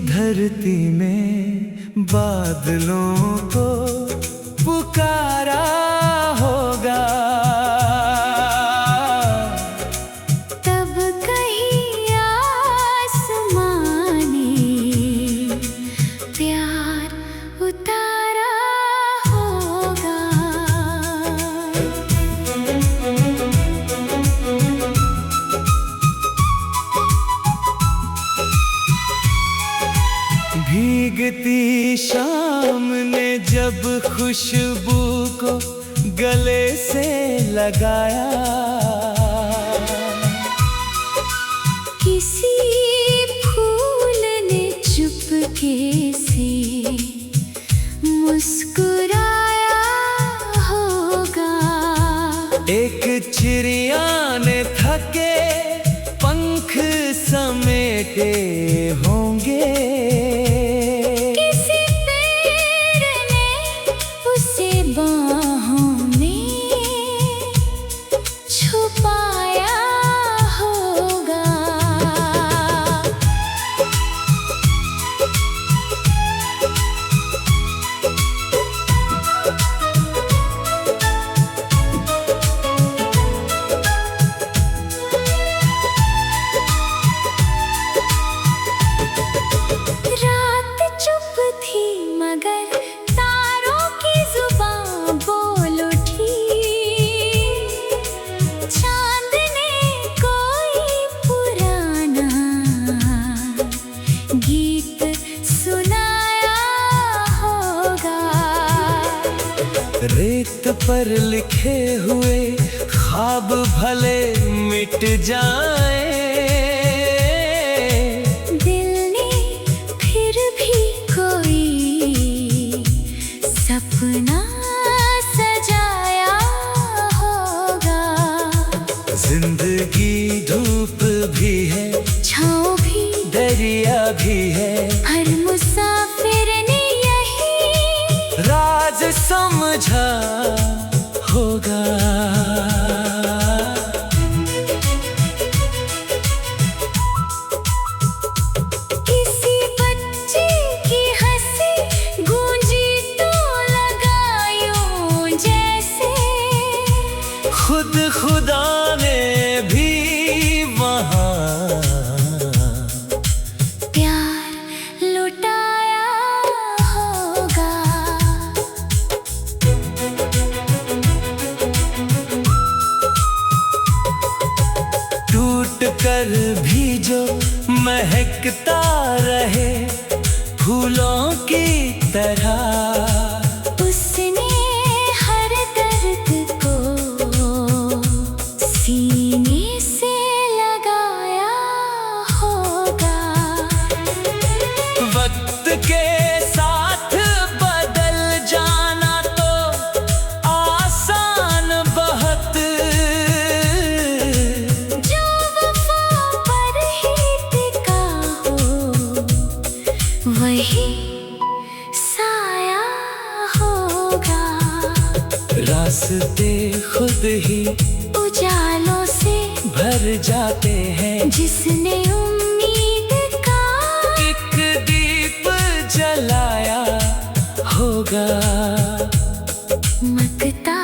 धरती में बादलों को पुकारा होगा, तब कहीं आसमां ने प्यार उतारा होगा। भीगती शाम ने जब खुशबू को गले से लगाया, किसी फूल ने चुपके से मुस्कुराया होगा। एक चिड़िया ने थके पंख समेटे होंगे, बाहों में छुपाया होगा। रात चुप थी मगर रेत पर लिखे हुए ख्वाब भले मिट जाएं, दिल ने फिर भी कोई सपना सजाया होगा। जिंदगी धूप भी है, छाँव भी, दरिया भी है, हर मुसाफिर ने यही राज समझा होगा। किसी बच्चे की हंसी गूंजी तो लगा यूं जैसे खुद खुदा ने भी वहाँ प्यार लुटाया होगा। टूट कर भी जो महकता रहे फूलों की तरह, उसने हर दर्द को सीने से लगाया होगा। वक्त के साथ बदल जाना तो आसान बहुत, जो वफा पर ही टिका हो वही साया होगा। रास्ते खुद ही उजालों से भर जाते हैं, जिसने उम्मीद का एक दीप जलाया होगा। मकता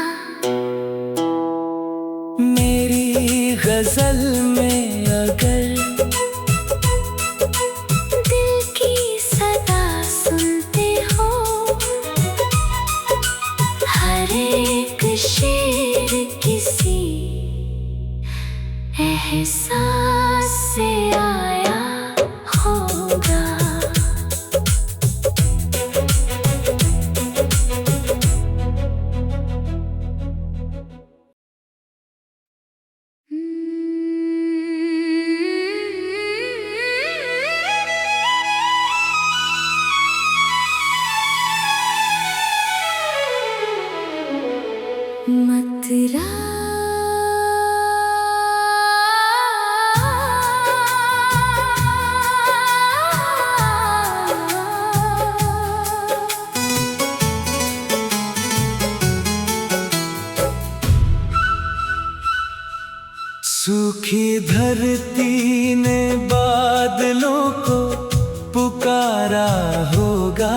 मेरी गजल में अगर दिल की सदा सुनते हो, हर एक शेर किसी एहसास से आया होगा। मतरा सूखी धरती ने बादलों को पुकारा उतारा होगा,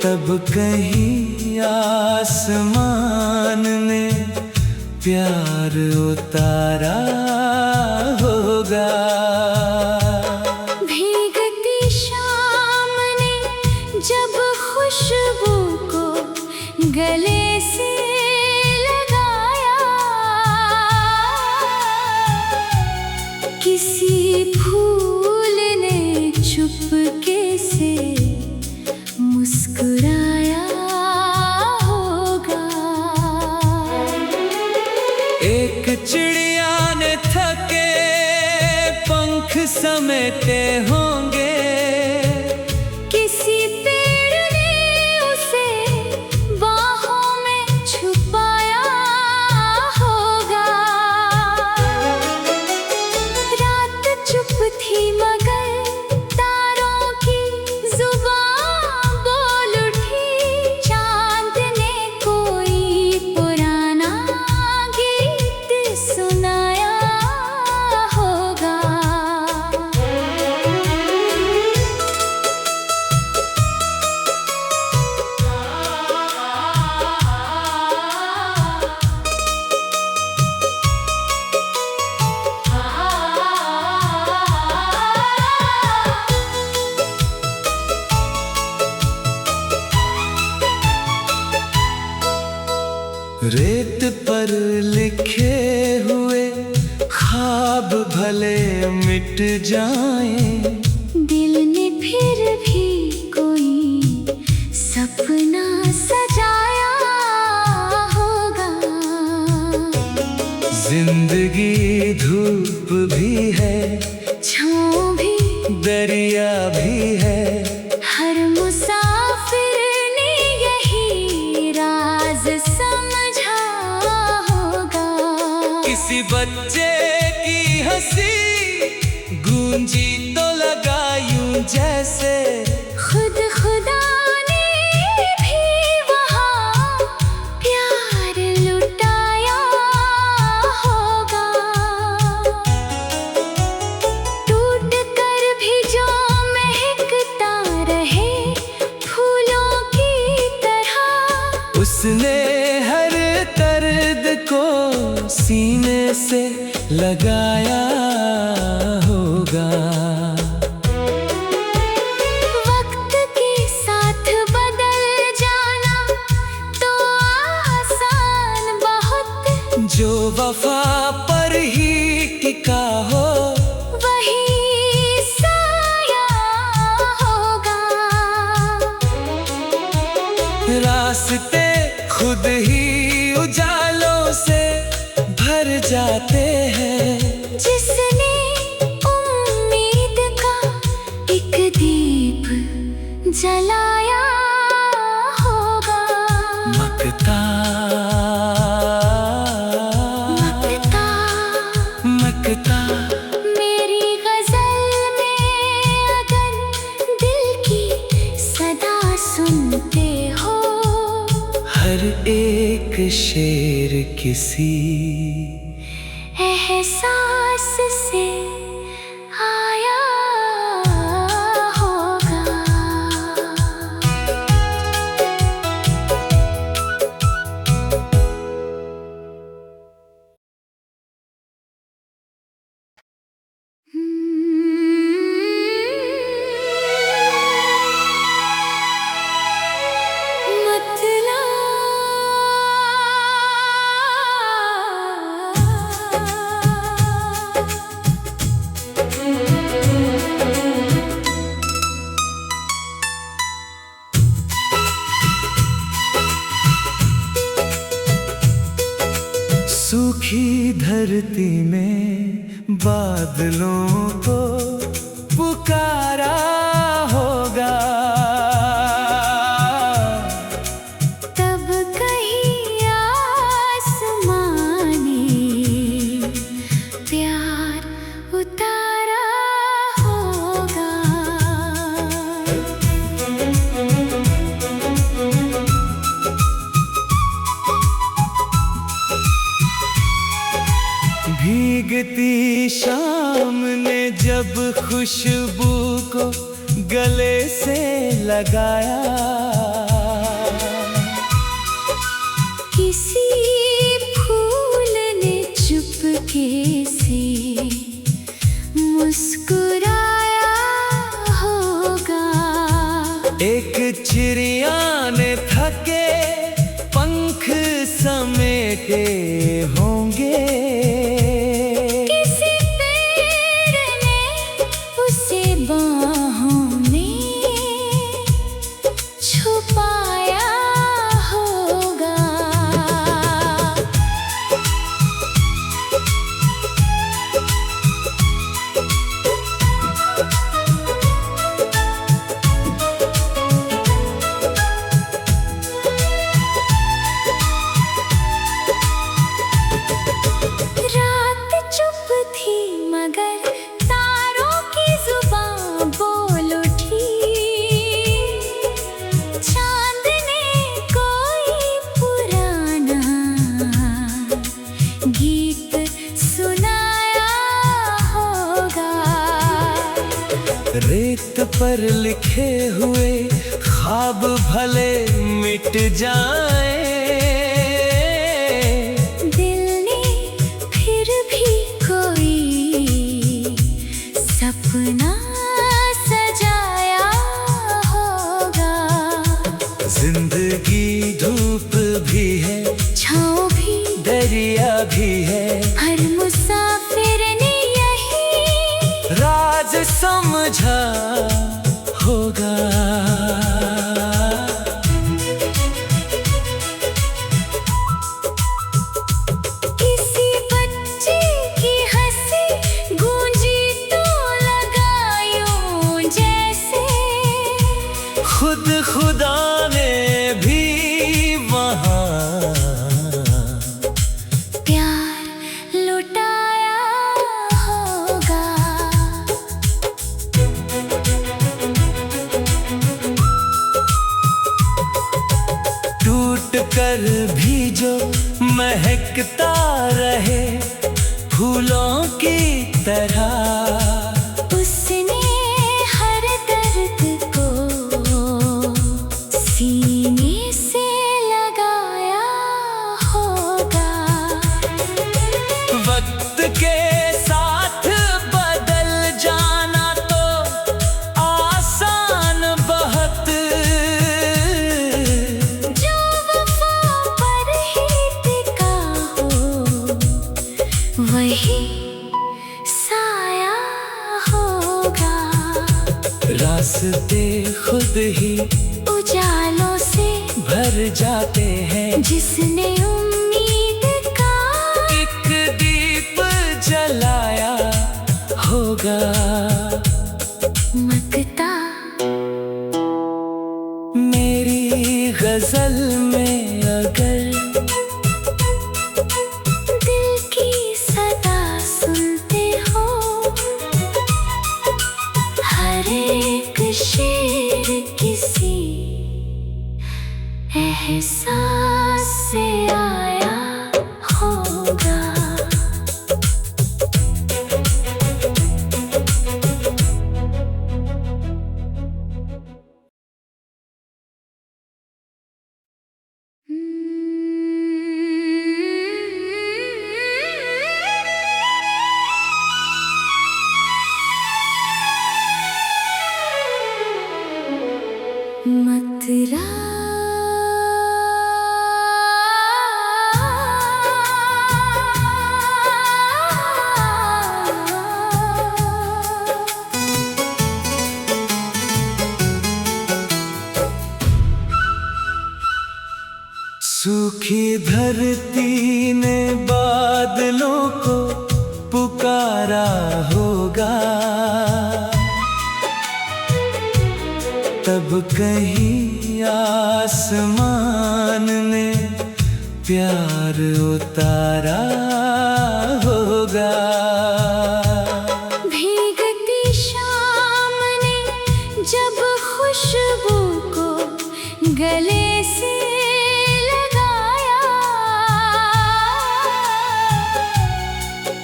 तब कहीं आसमान ने प्यार उतारा होगा। भीगती शाम ने जब खुशबू को गले से लगाया, किसी फूल ने चुपके से मुस्कुराया होगा। एक चिड़िया ने थके पंख समेटे होंगे, किसी पेड़ ने उसे बाहों में छुपाया होगा। रात चुप थी मगर तारों की जुबान बोल उठी, चांद ने कोई पुराना गीत सुनाया होगा। रेत पर लिखे हुए ख्वाब भले मिट जाएं, दिल ने फिर भी कोई सपना सजाया होगा। जिंदगी धूप भी है, छाँव भी, दरिया भी है, हर मुसाफिर ने यही राज समझा होगा। किसी बच्चे की हंसी गूंजी तो लगा यूं जैसे खुद खुदा ने भी वहाँ प्यार लुटाया होगा। टूट कर भी जो महकता रहे फूलों की तरह, उसने हर दर्द को सीने से लगाया होगा। वक्त के साथ बदल जाना तो आसान बहुत, जो वफा पर ही टिका हो वही साया होगा। रास्ते खुद ही उजालों से भर जाते हैं, जिसने उम्मीद का एक दीप जलाया होगा। मकता मकता मकता मेरी गजल में अगर दिल की सदा सुनते हो, हर एक शेर किसी एहसास से आया होगा। सूखी धरती में बादलों को पुकारा होगा, तब कहीं आसमां ने प्यार उतारा होगा। भीगती शाम ने जब खुशबू को गले से लगाया, किसी फूल ने चुपके से मुस्कुराया होगा। एक चिड़िया ने थके पंख समेटे होंगे, किसी पेड़ ने उसे बाहों में छुपाया होगा। रात चुप थी मगर तारों की जुबान बोल उठी। चांद ने कोई पुराना गीत सुनाया होगा। रेत पर लिखे हुए ख्वाब भले मिट जाएं, दिल ने फिर भी कोई सपना सजाया होगा। जिंदगी धूप भी है, छाँव भी, दरिया भी है, हर मुसाफिर ने यही राज समझा होगा। किसी बच्चे की हंसी गूंजी तो लगा यूं जैसे खुद खुदा ने भी वहाँ प्यार लुटाया होगा। टूट कर भी जो महकता रहे फूलों की तरह, उसने हर दर्द को सीने से लगाया होगा। वक्त के साथ बदल जाना तो आसान बहुत, जो वफा पर ही टिका हो वही साया होगा। रास्ते खुद ही उजालों से भर जाते हैं, जिसने उम्मीद का एक दीप जलाया होगा। मकता मेरी गजल में अगर दिल की सदा सुनते हो, हर एक शेर किसी एहसास से आया होगा। मतरा सूखी धरती ने बादलों को पुकारा होगा, तब कहीं आसमान ने प्यार उतारा होगा। भीगती शाम ने जब खुशबू को गले से लगाया,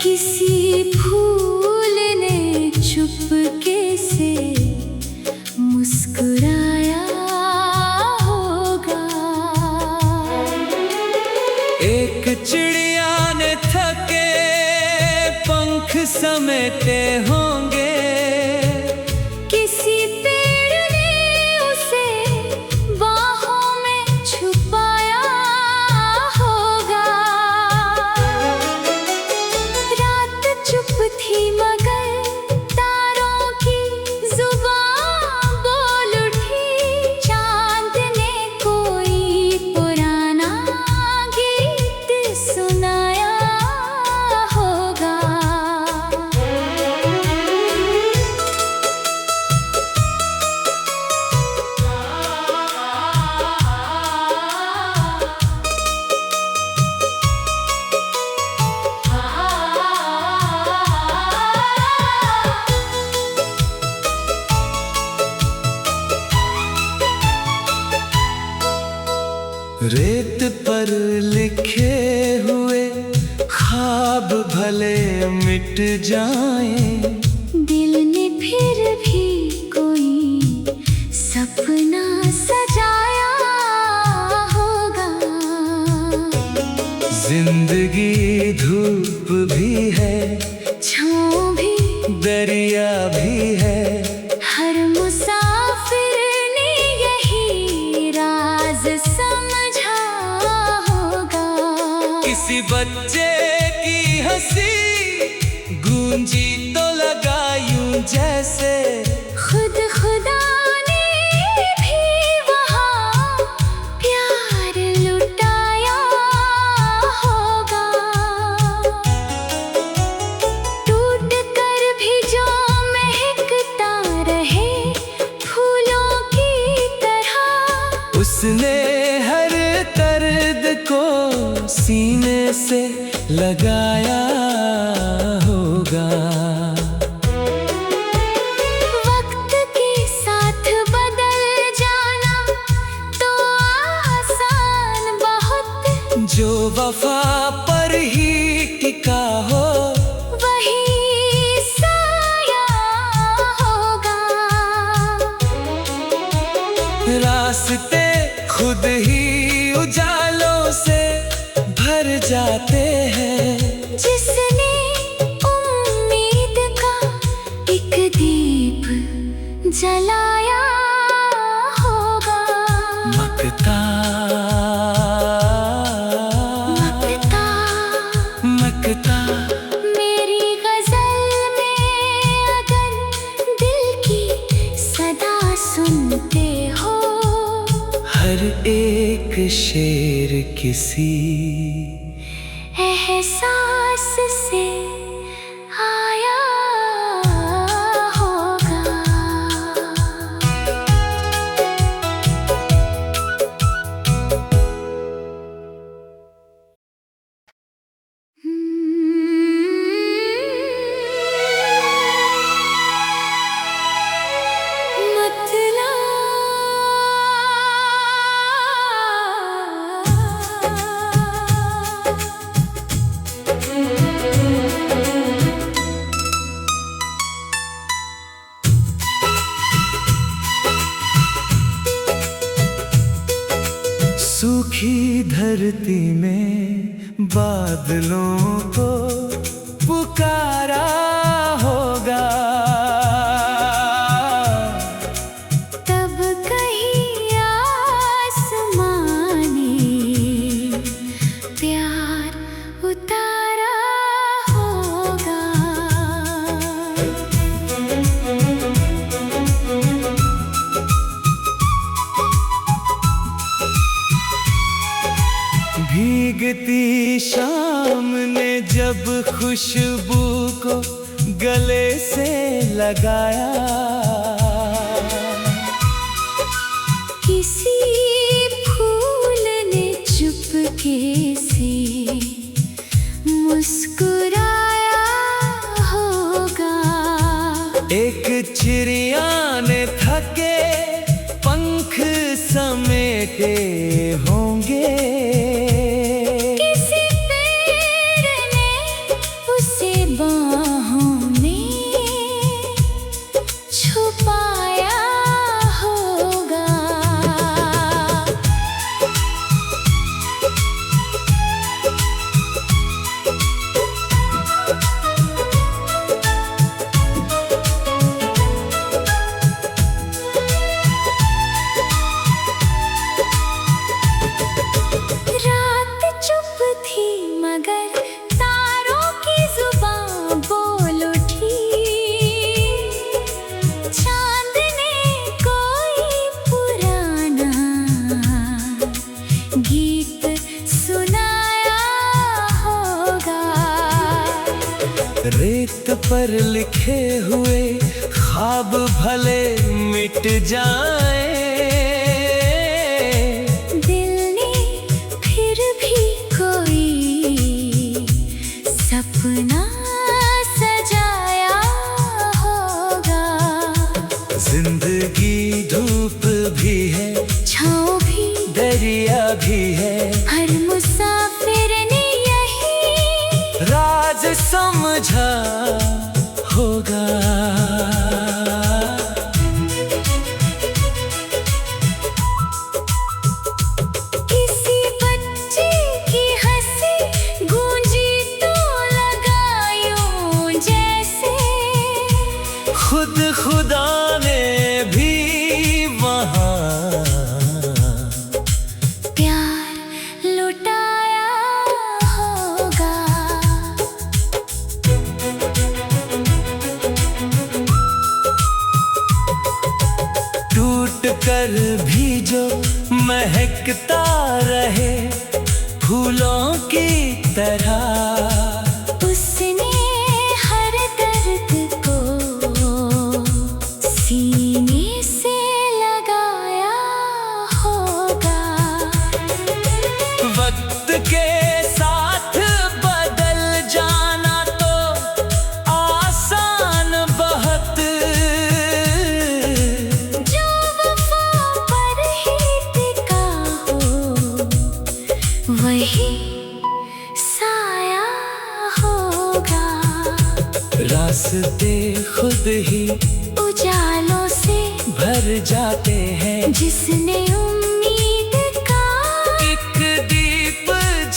किसी फूल ने समेटे होंगे। किसी पेड़ ने उसे बाहों में छुपाया होगा। रात चुप थी मगर तारों की जुबान बोल उठी। चांद ने कोई पुराना गीत सुनाया होगा। रेत पर लिखे हुए ख्वाब भले मिट जाएं, दिल ने फिर भी कोई सपना सजाया होगा। जिंदगी धूप भी है, छाँव भी, दरिया भी है। हर मुसाफिर ने यही राज समझा होगा। किसी बच्चे की हंसी गूंजी तो लगा यूं जैसे खुद खुदा ने भी वहाँ प्यार लुटाया होगा। टूट कर भी जो महकता रहे फूलों की तरह। उसने हर दर्द को सीने से लगाया होगा। वक्त के साथ बदल जाना तो आसान बहुत। जो वफा पर ही टिका हो वही साया होगा। रास्ते खुद ही उजालों से भर जाते हैं। जिसने उम्मीद का एक दीप जलाया होगा। मकता मकता मकता मेरी गजल में अगर दिल की सदा सुनते हो। हर एक शेर किसी एहसास से आया होगा। सूखी धरती में बादलों को पुकारा होगा। तब कहीं आसमां ने प्यार उतारा होगा। भीगती शाम ने जब खुशबू को गले से लगाया। किसी फूल ने चुपके से मुस्कुराया होगा। एक चिड़िया ने थके पंख समेटे होंगे। किसी पेड़ ने उसे बाहों में छुपाया होगा। पर लिखे हुए ख्वाब भले मिट जाए, दिल ने फिर भी कोई सपना सजाया होगा। जिंदगी धूप भी है, छाँव भी, दरिया भी है, हर मुसाफिर ने यही राज समझा होगा। किसी बच्चे की हंसी गूंजी तो लगा यूं जैसे खुद खुदा ने भी वहाँ प्यार लुटाया होगा। टूट कर भी जो महकता रहे फूलों की तरह, उसने हर दर्द को सीने से लगाया होगा। वक्त के साथ बदल जाना तो आसान बहुत, जो वफा पर ही टिका हो वही साया होगा। रास्ते खुद ही उजालों से भर जाते हैं, जिसने उम्मीद का एक दीप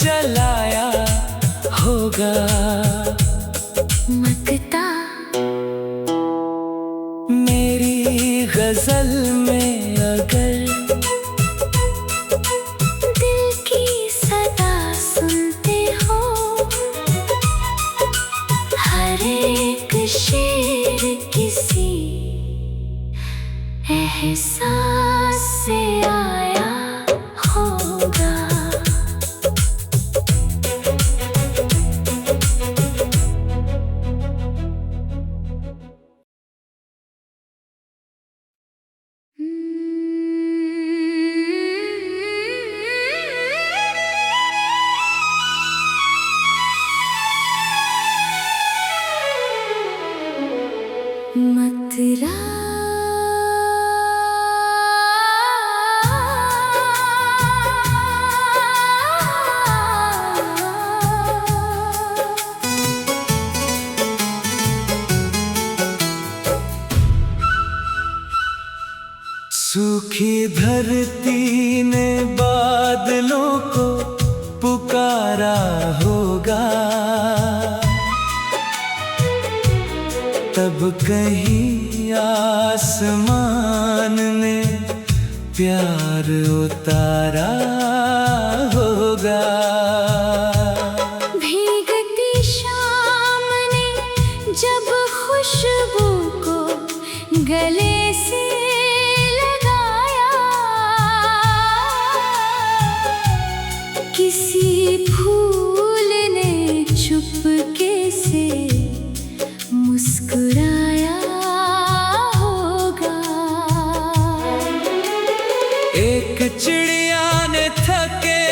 जलाया होगा। मकता मेरी गजल में अगर दिल की सदा सुनते हो, हर एक शेर किसी एहसास से आया होगा। मतरा सूखी धरती ने बादलों को पुकारा होगा, तब कहीं आसमान ने प्यार उतारा होगा। भीगती शाम ने जब खुशबू को गले से लगाया, किसी फूल ने चुपके से मुस्कुराया होगा। एक चिड़िया ने थके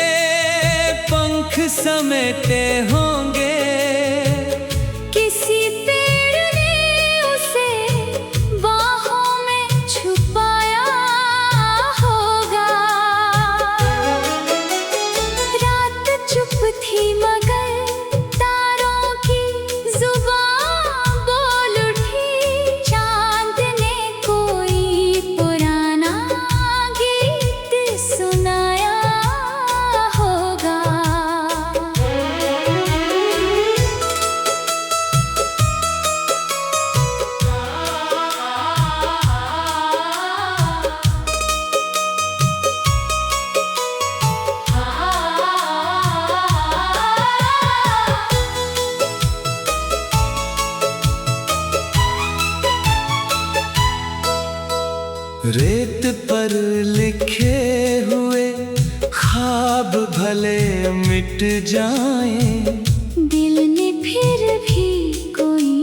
पंख समेटे होंगे, किसी पेड़ ने उसे बाहों में छुपाया होगा। रात चुप थी मगर तारों की जुबान बोल उठी, चांद ने कोई पुराना गीत सुनाया होगा। रेत पर लिखे हुए ख्वाब भले मिट जाएं, दिल ने फिर भी कोई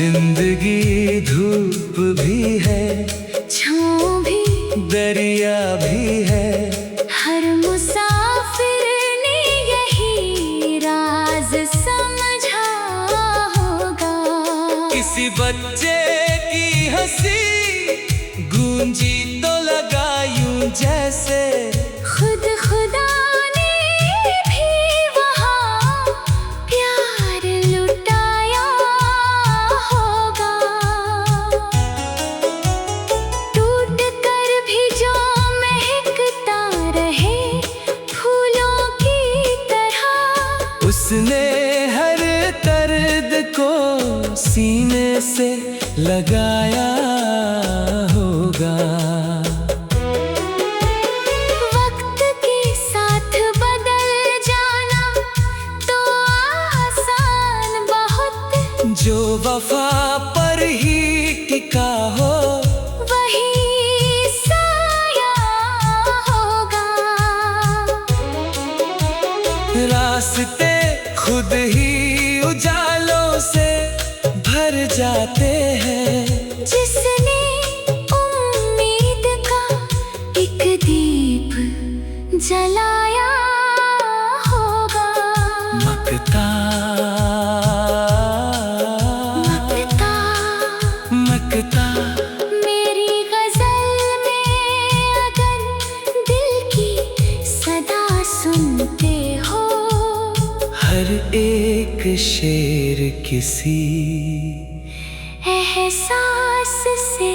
जिंदगी धूप भी है, छाँव भी, दरिया भी है। हर मुसाफिर ने यही राज समझा होगा। किसी बच्चे की हंसी गूंजी तो लगा यूं जैसे खुद खुदा ने भी वहाँ प्यार लुटाया होगा। टूट कर भी जो महकता रहे फूलों की तरह, उसने हर दर्द को सीने से लगाया होगा। वक्त के साथ बदल जाना तो आसान बहुत, जो वफा पर ही टिका हो वही साया होगा। रास्ते खुद ही उजालों से भर जाते हैं। जिसने उम्मीद का एक दीप जलाया होगा। मकता मकता मकता मेरी गजल में अगर दिल की सदा सुनते हो, हर एक शेर किसी एहसास से